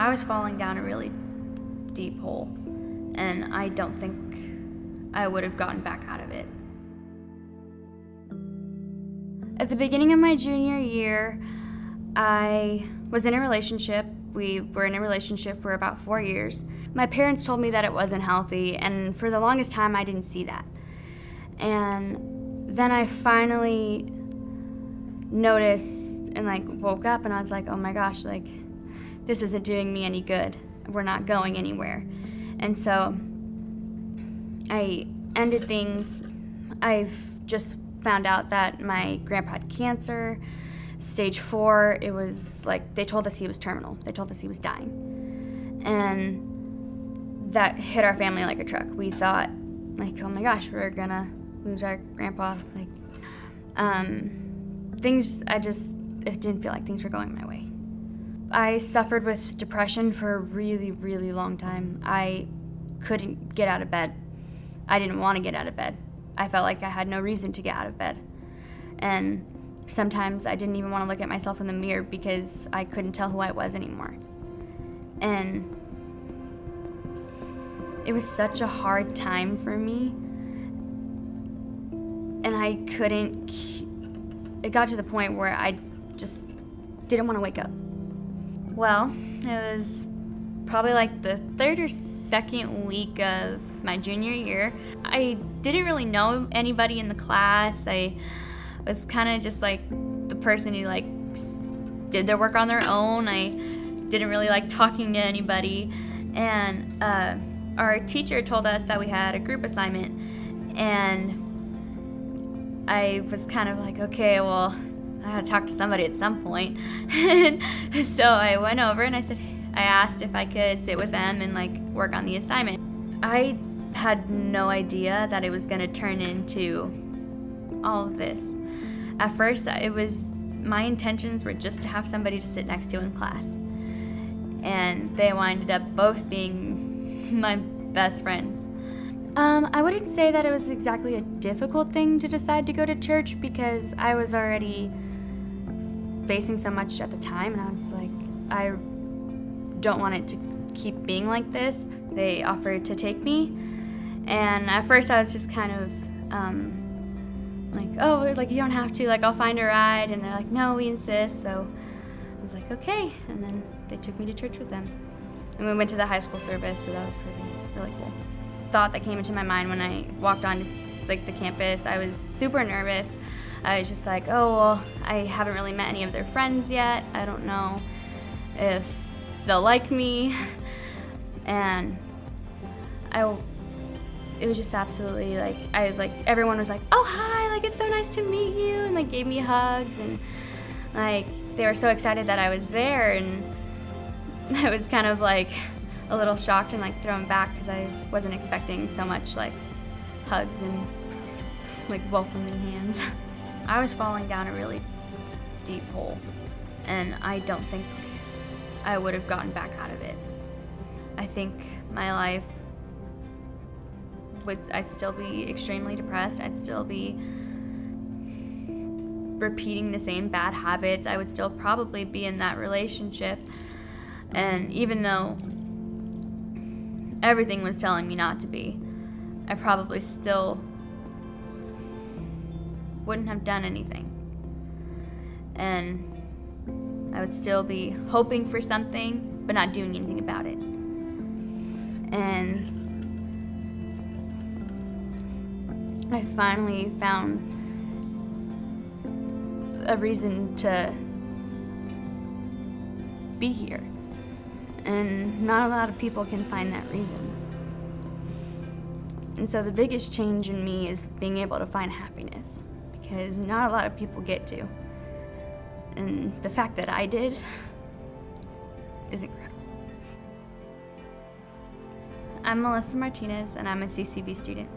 I was falling down a really deep hole, and I don't think I would have gotten back out of it. At the beginning of my junior year, I was in a relationship. We were in a relationship for about 4 years. My parents told me that it wasn't healthy, and for the longest time I didn't see that. And then I finally noticed and woke up, and I was like, oh my gosh, this isn't doing me any good. We're not going anywhere. And so I ended things. I've just found out that my grandpa had cancer, stage 4. It was they told us he was terminal. They told us he was dying. And that hit our family like a truck. We thought, oh my gosh, we're gonna lose our grandpa. It didn't feel like things were going my way. I suffered with depression for a really, really long time. I couldn't get out of bed. I didn't want to get out of bed. I felt like I had no reason to get out of bed. And sometimes I didn't even want to look at myself in the mirror because I couldn't tell who I was anymore. And it was such a hard time for me. And it got to the point where I just didn't want to wake up. Well, it was probably the third or second week of my junior year. I didn't really know anybody in the class. I was kind of just the person who did their work on their own. I didn't really like talking to anybody. And our teacher told us that we had a group assignment, and I was kind of okay, well, I had to talk to somebody at some point. And so I went over and I asked if I could sit with them and work on the assignment. I had no idea that it was going to turn into all of this. At first, my intentions were just to have somebody to sit next to in class. And they winded up both being my best friends. I wouldn't say that it was exactly a difficult thing to decide to go to church because I was already facing so much at the time, and I was I don't want it to keep being like this. They offered to take me, and at first I was just kind of oh, you don't have to, I'll find a ride, and they're no, we insist. So I was okay, and then they took me to church with them, and we went to the high school service, so that was really cool. Thought that came into my mind when I walked onto the campus. I was super nervous. I was just oh, well, I haven't really met any of their friends yet. I don't know if they'll like me. And it was just absolutely everyone was oh, hi, it's so nice to meet you, and gave me hugs, and they were so excited that I was there, and I was kind of a little shocked and thrown back because I wasn't expecting so much hugs and welcoming hands. I was falling down a really deep hole, and I don't think I would have gotten back out of it. I think my life I'd still be extremely depressed. I'd still be repeating the same bad habits. I would still probably be in that relationship, and even though everything was telling me not to be, I probably still wouldn't have done anything. And I would still be hoping for something, but not doing anything about it. And I finally found a reason to be here. And not a lot of people can find that reason. And so the biggest change in me is being able to find happiness, because not a lot of people get to. And the fact that I did is incredible. I'm Melissa Martinez, and I'm a CCV student.